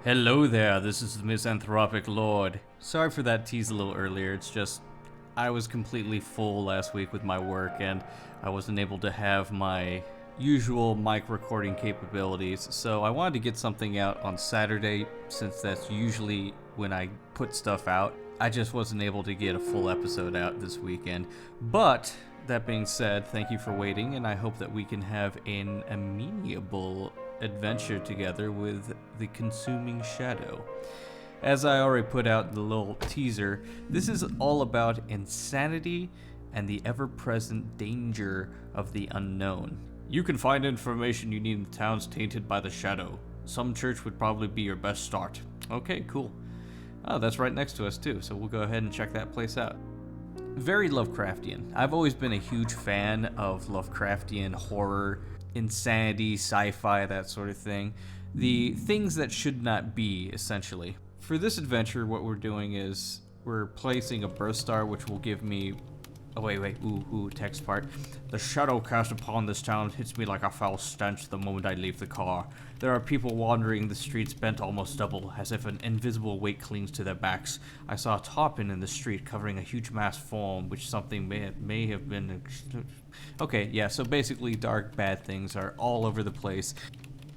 Hello there, this is the Misanthropic Lord. Sorry for that tease a little earlier, it's just I was completely full last week with my work and I wasn't able to have my usual mic recording capabilities, so I wanted to get something out on Saturday since that's usually when I put stuff out. I just wasn't able to get a full episode out this weekend, but that being said, thank you for waiting, and I hope that we can have an amenable adventure together with the Consuming Shadow. As I already put out in the little teaser, this is all about insanity and the ever-present danger of the unknown. You can find information you need in the towns tainted by the shadow. Some church would probably be your best start. Okay, cool. Oh, that's right next to us too, so we'll go ahead and check that place out. Very Lovecraftian. I've always been a huge fan of Lovecraftian horror, insanity, sci-fi, that sort of thing. The things that should not be, essentially. For this adventure, what we're doing is we're placing a birth star, which will give me... Oh, wait, text part. The shadow cast upon this town hits me like a foul stench the moment I leave the car. There are people wandering the streets bent almost double, as if an invisible weight clings to their backs. I saw a tarpon in the street covering a huge mass form, which something may have been... Okay, yeah, so basically dark, bad things are all over the place.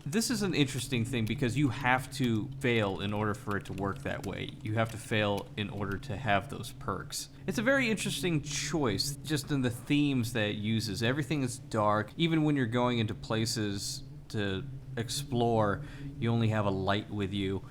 This is an interesting thing because you have to fail in order for it to work that way. You have to fail in order to have those perks. It's a very interesting choice just in the themes that it uses. Everything is dark. Even when you're going into places to explore, you only have a light with you.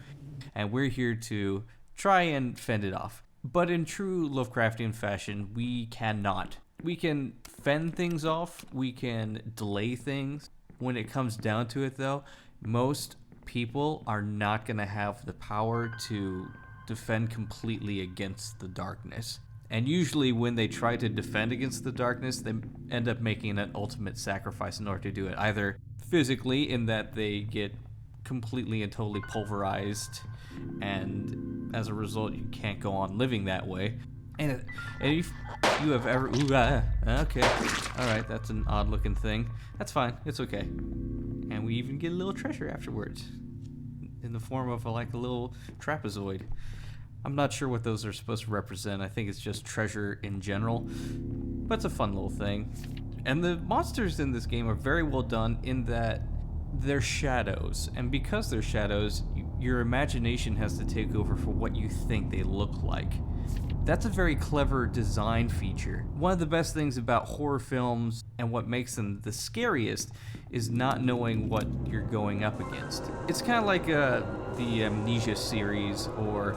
And we're here to try and fend it off. But in true Lovecraftian fashion, we cannot. We can fend things off. We can delay things. When it comes down to it, though, most people are not going to have the power to defend completely against the darkness. And usually when they try to defend against the darkness, they end up making an ultimate sacrifice in order to do it. Either physically, in that they get completely and totally pulverized, and as a result, you can't go on living that way. And if you have ever... okay. Alright, that's an odd-looking thing. That's fine. It's okay. And we even get a little treasure afterwards. In the form of a little trapezoid. I'm not sure what those are supposed to represent. I think it's just treasure in general. But it's a fun little thing. And the monsters in this game are very well done in that they're shadows. And because they're shadows, your imagination has to take over for what you think they look like. That's a very clever design feature. One of the best things about horror films and what makes them the scariest is not knowing what you're going up against. It's kind of like the Amnesia series, or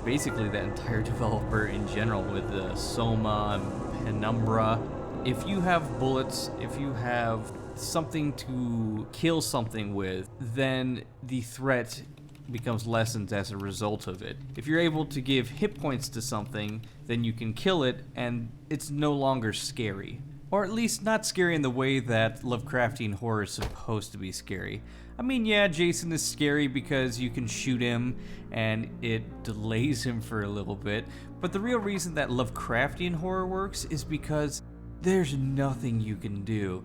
basically that entire developer in general with Soma and Penumbra. If you have bullets, if you have something to kill something with, then the threat becomes lessened as a result of it. If you're able to give hit points to something, then you can kill it and it's no longer scary. Or at least not scary in the way that Lovecraftian horror is supposed to be scary. I mean, yeah, Jason is scary because you can shoot him and it delays him for a little bit, but the real reason that Lovecraftian horror works is because there's nothing you can do.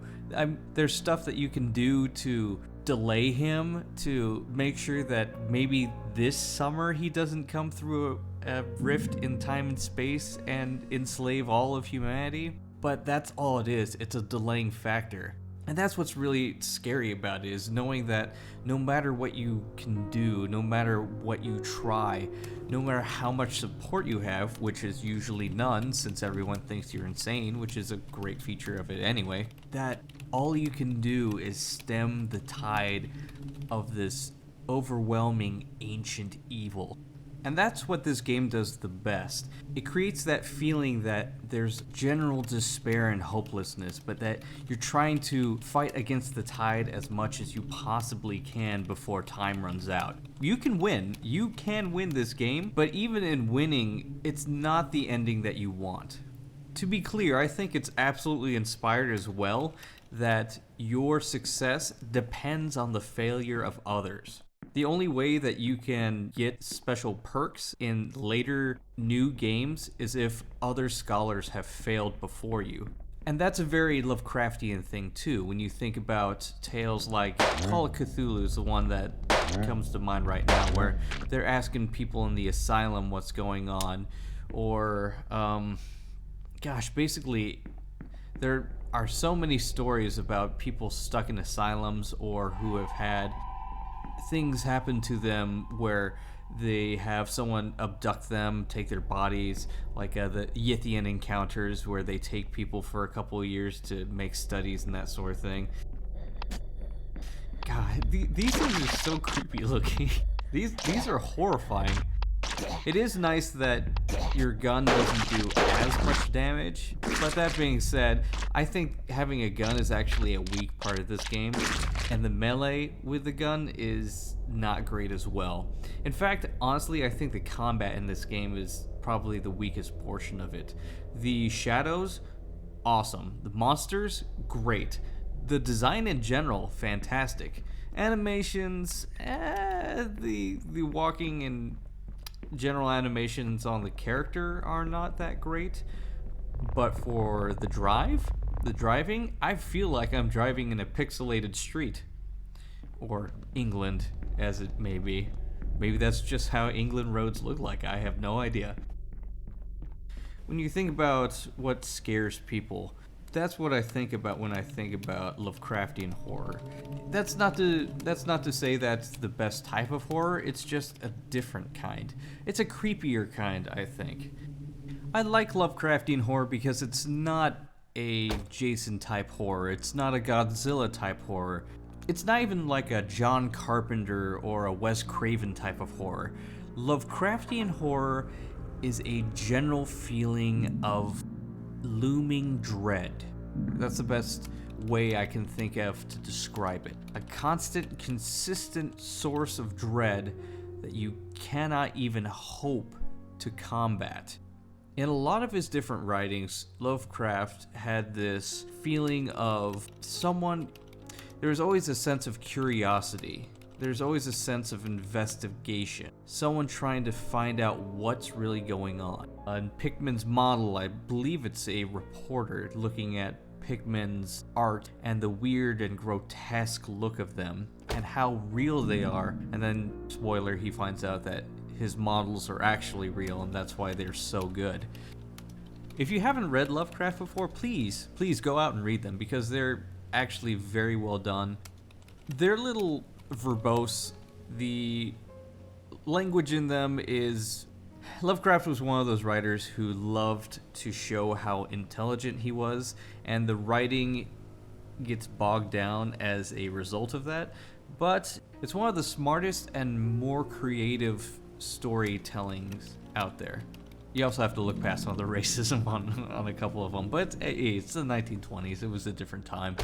There's stuff that you can do to delay him, to make sure that maybe this summer he doesn't come through a rift in time and space and enslave all of humanity. But that's all it is. It's a delaying factor. And that's what's really scary about it, is knowing that no matter what you can do, no matter what you try, no matter how much support you have, which is usually none since everyone thinks you're insane, which is a great feature of it anyway, that all you can do is stem the tide of this overwhelming ancient evil. And that's what this game does the best. It creates that feeling that there's general despair and hopelessness, but that you're trying to fight against the tide as much as you possibly can before time runs out. You can win. You can win this game, but even in winning, it's not the ending that you want. To be clear, I think it's absolutely inspired as well that your success depends on the failure of others. The only way that you can get special perks in later new games is if other scholars have failed before you. And that's a very Lovecraftian thing too. When you think about tales like Call of Cthulhu is the one that comes to mind right now, where they're asking people in the asylum what's going on, or basically there are so many stories about people stuck in asylums or who have had things happen to them where they have someone abduct them, take their bodies, like the Yithian encounters where they take people for a couple of years to make studies and that sort of thing. God, these things are so creepy looking. These are horrifying. It is nice that your gun doesn't do as much damage, but that being said, I think having a gun is actually a weak part of this game, and the melee with the gun is not great as well. In fact, honestly, I think the combat in this game is probably the weakest portion of it. The shadows, awesome. The monsters, great. The design in general, fantastic. Animations, the walking and general animations on the character are not that great, but for the driving, I feel like I'm driving in a pixelated street. Or England, as it may be. Maybe that's just how England roads look like, I have no idea. When you think about what scares people, that's what I think about when I think about Lovecraftian horror. That's not to say that's the best type of horror, it's just a different kind. It's a creepier kind, I think. I like Lovecraftian horror because it's not a Jason type horror, it's not a Godzilla type horror. It's not even like a John Carpenter or a Wes Craven type of horror. Lovecraftian horror is a general feeling of looming dread. That's the best way I can think of to describe it. A constant, consistent source of dread that you cannot even hope to combat. In a lot of his different writings, Lovecraft had this feeling of someone. There's always a sense of curiosity. There's always a sense of investigation. Someone trying to find out what's really going on. In Pickman's model, I believe it's a reporter looking at Pickman's art and the weird and grotesque look of them and how real they are. And then, spoiler, he finds out that his models are actually real and that's why they're so good. If you haven't read Lovecraft before, please go out and read them because they're actually very well done. They're a little verbose. The language in them is... Lovecraft was one of those writers who loved to show how intelligent he was, and the writing gets bogged down as a result of that, but it's one of the smartest and more creative storytellings out there. You also have to look past some of the racism on a couple of them, but it's the 1920s, it was a different time.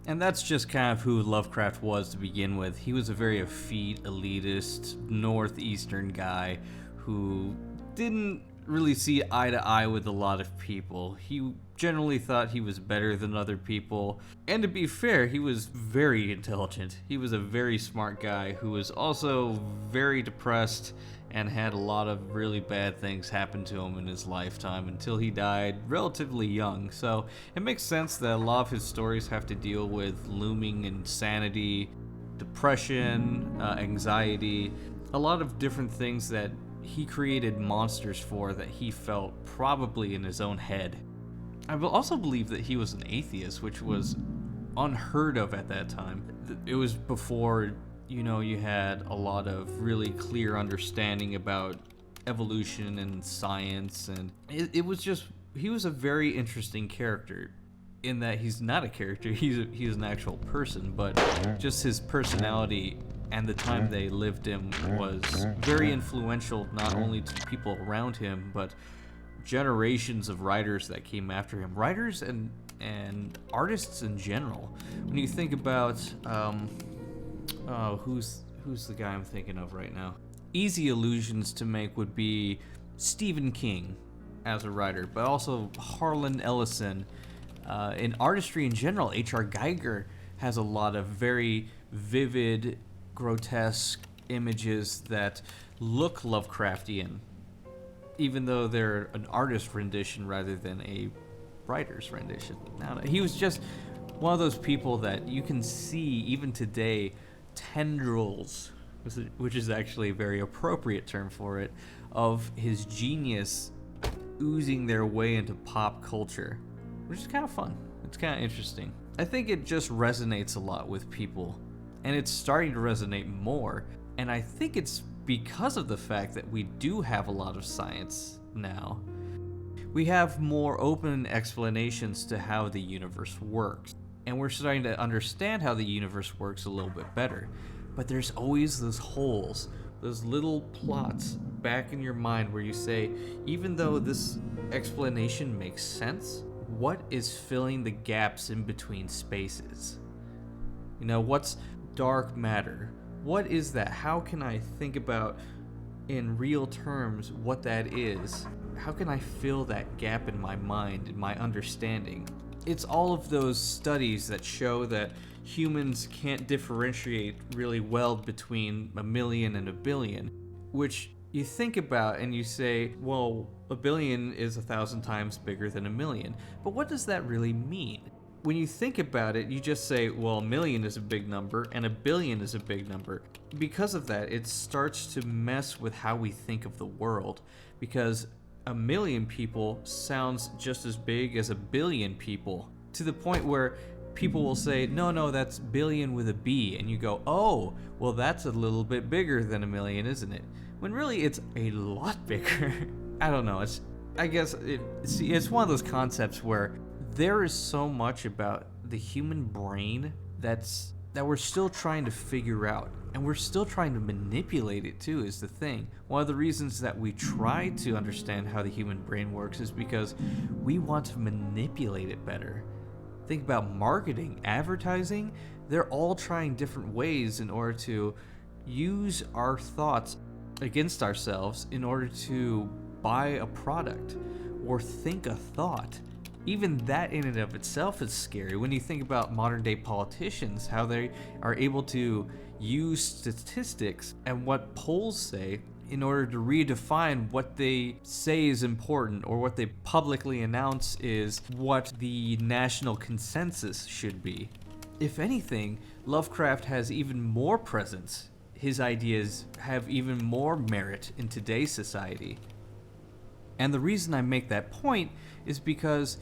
And that's just kind of who Lovecraft was to begin with. He was a very effete, elitist, northeastern guy who didn't really see eye to eye with a lot of people. He generally thought he was better than other people. And to be fair, he was very intelligent. He was a very smart guy who was also very depressed and had a lot of really bad things happen to him in his lifetime until he died relatively young. So it makes sense that a lot of his stories have to deal with looming insanity, depression, anxiety, a lot of different things that he created monsters for that he felt probably in his own head. I will also believe that he was an atheist, which was unheard of at that time. It was before, you had a lot of really clear understanding about evolution and science, and it was just, he was a very interesting character in that he's not a character, he's an actual person, but just his personality and the time they lived in was very influential not only to people around him, but generations of writers that came after him. Writers and artists in general. When you think about, who's the guy I'm thinking of right now? Easy allusions to make would be Stephen King as a writer, but also Harlan Ellison. In artistry in general, H.R. Geiger has a lot of very vivid, grotesque images that look Lovecraftian, even though they're an artist rendition rather than a writer's rendition. Now, he was just one of those people that you can see even today tendrils which is actually a very appropriate term for it, of his genius oozing their way into pop culture, which is kind of fun. It's kind of interesting. I think it just resonates a lot with people, and it's starting to resonate more, and I think it's because of the fact that we do have a lot of science now. We have more open explanations to how the universe works, and we're starting to understand how the universe works a little bit better. But there's always those holes, those little plots back in your mind where you say, even though this explanation makes sense, what is filling the gaps in between spaces? You know, what's dark matter? What is that? How can I think about in real terms what that is? How can I fill that gap in my mind, in my understanding? It's all of those studies that show that humans can't differentiate really well between a million and a billion, which you think about and you say, well, a billion is 1,000 times bigger than a million. But what does that really mean? When you think about it, you just say, well, a million is a big number and a billion is a big number. Because of that, it starts to mess with how we think of the world, because a million people sounds just as big as a billion people, to the point where people will say, no, that's billion with a B, and you go, oh, well, that's a little bit bigger than a million, isn't it? When really it's a lot bigger. I don't know, it's one of those concepts where there is so much about the human brain that we're still trying to figure out, and we're still trying to manipulate it too, is the thing. One of the reasons that we try to understand how the human brain works is because we want to manipulate it better. Think about marketing, advertising, they're all trying different ways in order to use our thoughts against ourselves in order to buy a product or think a thought. Even that in and of itself is scary. When you think about modern day politicians, how they are able to use statistics and what polls say in order to redefine what they say is important, or what they publicly announce is what the national consensus should be. If anything, Lovecraft has even more presence. His ideas have even more merit in today's society. And the reason I make that point is because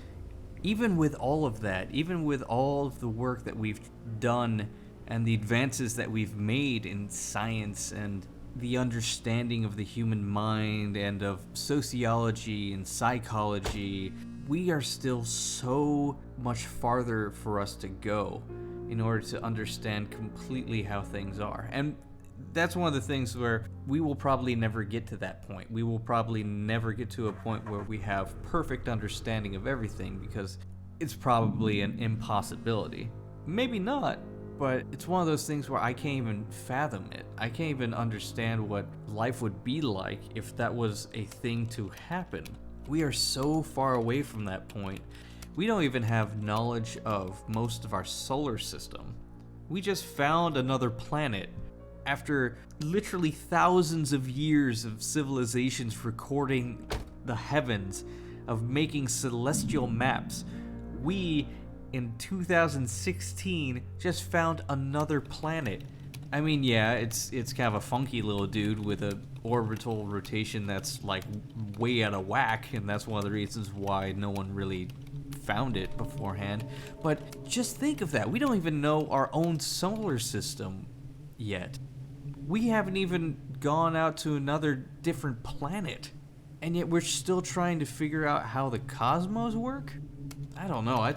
even with all of that, even with all of the work that we've done and the advances that we've made in science and the understanding of the human mind and of sociology and psychology, we are still so much farther for us to go in order to understand completely how things are. And that's one of the things where we will probably never get to that point. We will probably never get to a point where we have perfect understanding of everything, because it's probably an impossibility. Maybe not, but it's one of those things where I can't even fathom it. I can't even understand what life would be like if that was a thing to happen. We are so far away from that point. We don't even have knowledge of most of our solar system. We just found another planet. After literally thousands of years of civilizations recording the heavens, of making celestial maps, we, in 2016, just found another planet. I mean, yeah, it's kind of a funky little dude with a orbital rotation that's like way out of whack, and that's one of the reasons why no one really found it beforehand. But just think of that. We don't even know our own solar system yet. We haven't even gone out to another different planet, and yet we're still trying to figure out how the cosmos work? I don't know.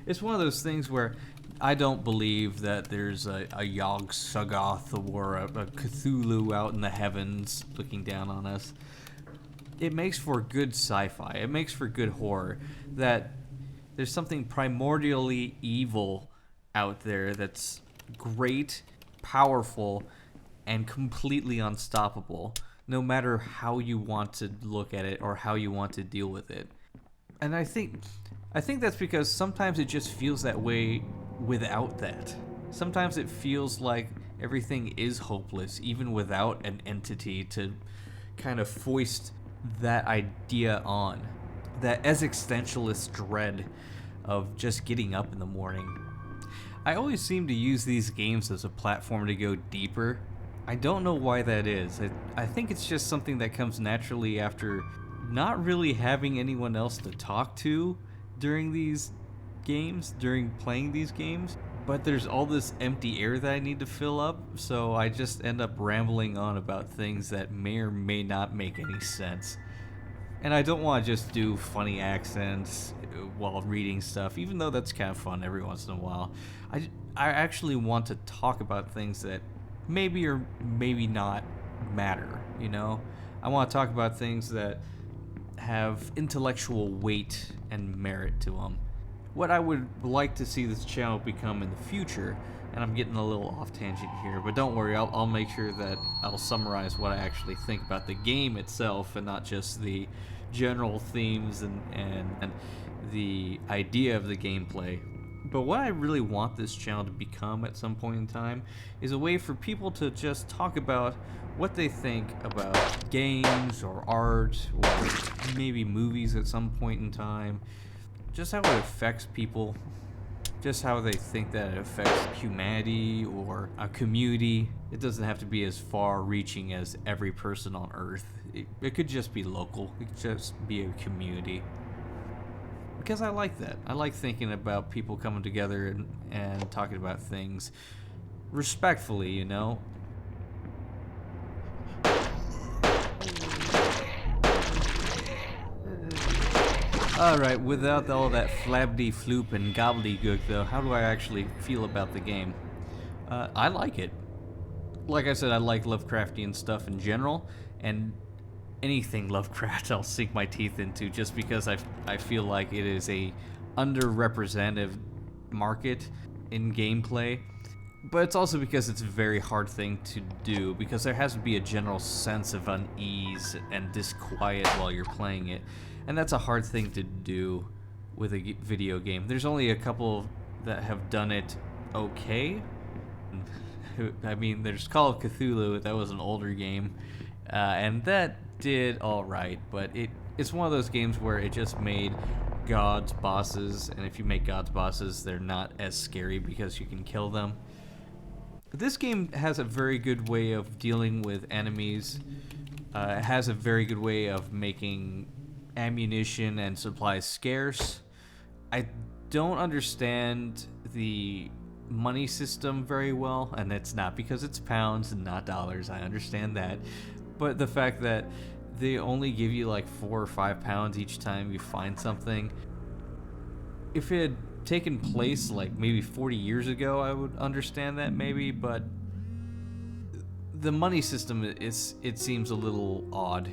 It's one of those things where I don't believe that there's a Yog-Sothoth or a Cthulhu out in the heavens looking down on us. It makes for good sci-fi. It makes for good horror. That there's something primordially evil out there that's great, powerful, and completely unstoppable, no matter how you want to look at it or how you want to deal with it. And I think that's because sometimes it just feels that way without that. Sometimes it feels like everything is hopeless, even without an entity to kind of foist that idea on. That existentialist dread of just getting up in the morning. I always seem to use these games as a platform to go deeper I don't know why that is. I think it's just something that comes naturally after not really having anyone else to talk to during these games, during playing these games. But there's all this empty air that I need to fill up, so I just end up rambling on about things that may or may not make any sense. And I don't want to just do funny accents while reading stuff, even though that's kind of fun every once in a while. I actually want to talk about things that maybe or maybe not matter, you know? I want to talk about things that have intellectual weight and merit to them. What I would like to see this channel become in the future, and I'm getting a little off tangent here, but don't worry, I'll make sure that I'll summarize what I actually think about the game itself and not just the general themes and the idea of the gameplay. But what I really want this channel to become at some point in time is a way for people to just talk about what they think about games or art or maybe movies at some point in time. Just how it affects people, just how they think that it affects humanity or a community. It doesn't have to be as far reaching as every person on Earth. It could just be local, it could just be a community. Because I like that. I like thinking about people coming together and talking about things respectfully, you know? Alright, without all that flabby floop and gobbledygook though, how do I actually feel about the game? I like it. Like I said, I like Lovecraftian stuff in general, and anything Lovecraft I'll sink my teeth into just because I feel like it is a underrepresented market in gameplay. But it's also because it's a very hard thing to do, because there has to be a general sense of unease and disquiet while you're playing it. And that's a hard thing to do with a video game. There's only a couple that have done it okay. I mean, there's Call of Cthulhu, that was an older game, and that did alright, but it's one of those games where it just made gods bosses, and if you make gods bosses, they're not as scary because you can kill them. This game has a very good way of dealing with enemies. It has a very good way of making ammunition and supplies scarce. I don't understand the money system very well, and it's not because it's pounds and not dollars, I understand that, but the fact that they only give you like 4 or 5 pounds each time you find something. If it had taken place like maybe 40 years ago, I would understand that maybe, but the money system it seems a little odd.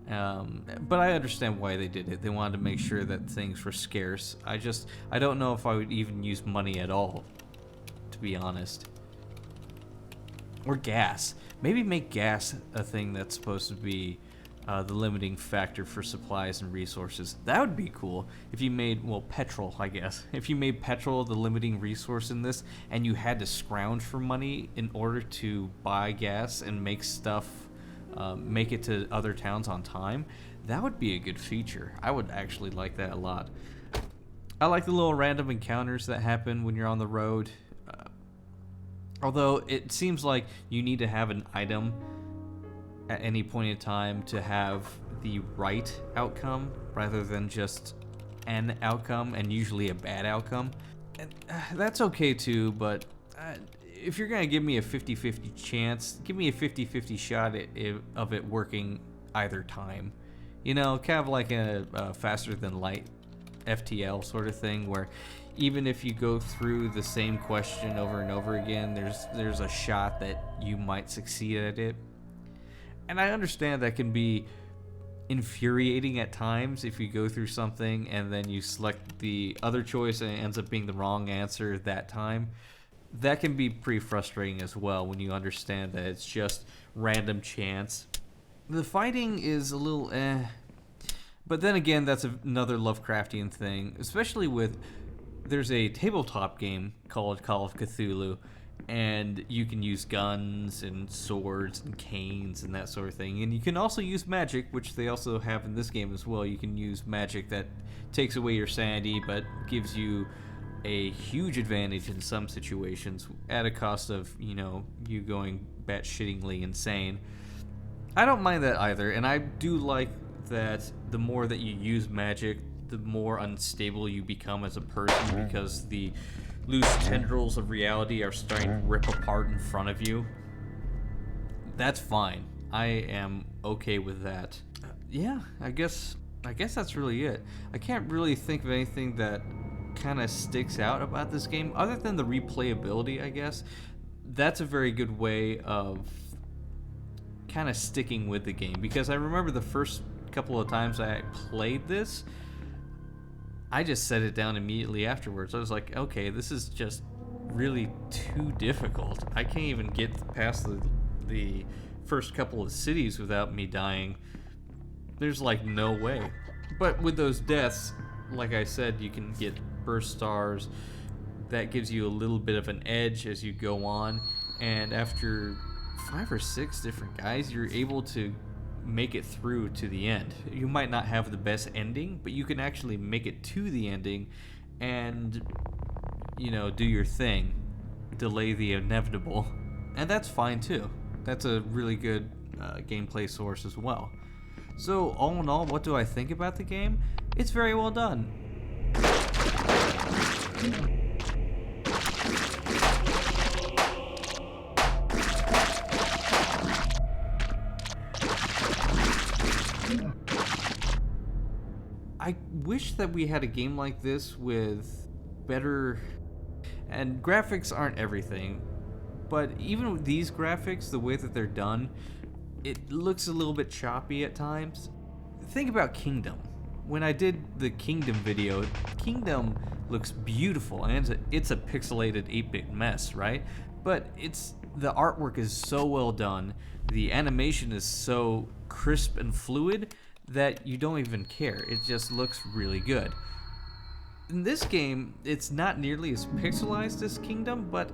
But I understand why they did it. They wanted to make sure that things were scarce. I don't know if I would even use money at all, to be honest. Or gas. Maybe make gas a thing that's supposed to be the limiting factor for supplies and resources. That would be cool if you made, well, petrol, I guess. If you made petrol the limiting resource in this, and you had to scrounge for money in order to buy gas and make stuff, make it to other towns on time, that would be a good feature. I would actually like that a lot. I like the little random encounters that happen when you're on the road. Although it seems like you need to have an item at any point in time to have the right outcome rather than just an outcome, and usually a bad outcome. And that's okay too, but if you're gonna give me a 50-50 chance, give me a 50-50 shot of it working either time. You know, kind of like a faster than light FTL sort of thing, where even if you go through the same question over and over again, there's a shot that you might succeed at it. And I understand that can be infuriating at times if you go through something and then you select the other choice and it ends up being the wrong answer that time. That can be pretty frustrating as well when you understand that it's just random chance. The fighting is a little but then again, that's another Lovecraftian thing, especially with, there's a tabletop game called Call of Cthulhu, and you can use guns and swords and canes and that sort of thing. And you can also use magic, which they also have in this game as well. You can use magic that takes away your sanity, but gives you a huge advantage in some situations at a cost of, you know, you going batshittingly insane. I don't mind that either, and I do like that the more that you use magic, the more unstable you become as a person, because the loose tendrils of reality are starting to rip apart in front of you. That's fine. I am okay with that. Yeah, I guess that's really it. I can't really think of anything that kind of sticks out about this game other than the replayability, I guess. That's a very good way of kind of sticking with the game, because I remember the first couple of times I played this, I just set it down immediately afterwards. I was like, okay, this is just really too difficult. I can't even get past the first couple of cities without me dying. There's like no way. But with those deaths, like I said, you can get burst stars. That gives you a little bit of an edge as you go on, and after 5 or 6 different guys, you're able to make it through to the end. You might not have the best ending, but you can actually make it to the ending and, you know, do your thing, delay the inevitable, and that's fine too. That's a really good gameplay source as well. So all in all, what do I think about the game? It's very well done. I wish that we had a game like this with better, and graphics aren't everything, but even with these graphics, the way that they're done, it looks a little bit choppy at times. Think about Kingdom. When I did the Kingdom video, Kingdom looks beautiful, and it's a pixelated 8-bit mess, right? But the artwork is so well done, the animation is so crisp and fluid that you don't even care. It just looks really good. In this game, it's not nearly as pixelized as Kingdom, but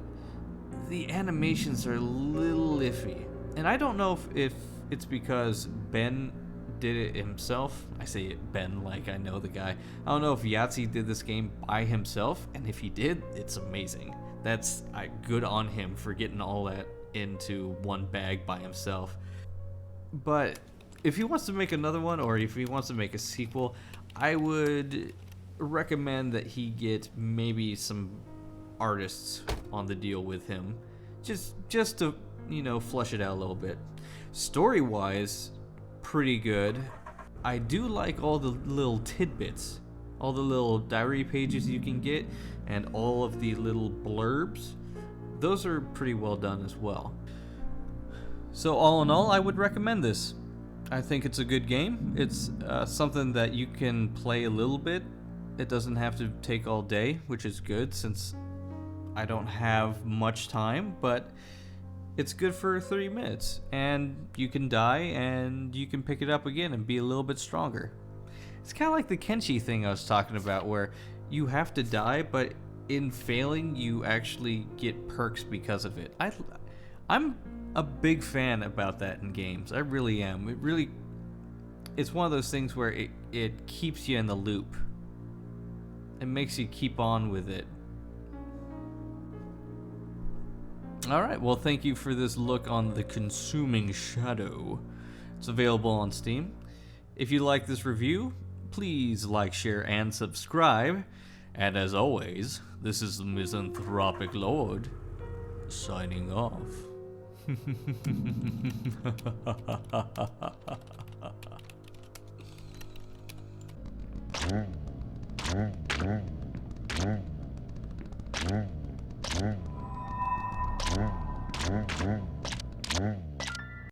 the animations are a little iffy. And I don't know if it's because Ben did it himself. I say Ben like I know the guy. I don't know if Yahtzee did this game by himself, and if he did, it's amazing. That's good on him for getting all that into one bag by himself. But if he wants to make another one, or if he wants to make a sequel, I would recommend that he get maybe some artists on the deal with him, just to, you know, flush it out a little bit. Story-wise, pretty good. I do like all the little tidbits, all the little diary pages you can get, and all of the little blurbs. Those are pretty well done as well. So all in all, I would recommend this. I think it's a good game. It's something that you can play a little bit. It doesn't have to take all day, which is good since I don't have much time, but it's good for 30 minutes, and you can die and you can pick it up again and be a little bit stronger. It's kind of like the Kenshi thing I was talking about, where you have to die, but in failing you actually get perks because of it. I'm a big fan about that in games. I really am. It's one of those things where it keeps you in the loop. It makes you keep on with it. Alright, well, thank you for this look on The Consuming Shadow. It's available on Steam. If you like this review, please like, share, and subscribe. And as always, this is the Misanthropic Lord, signing off.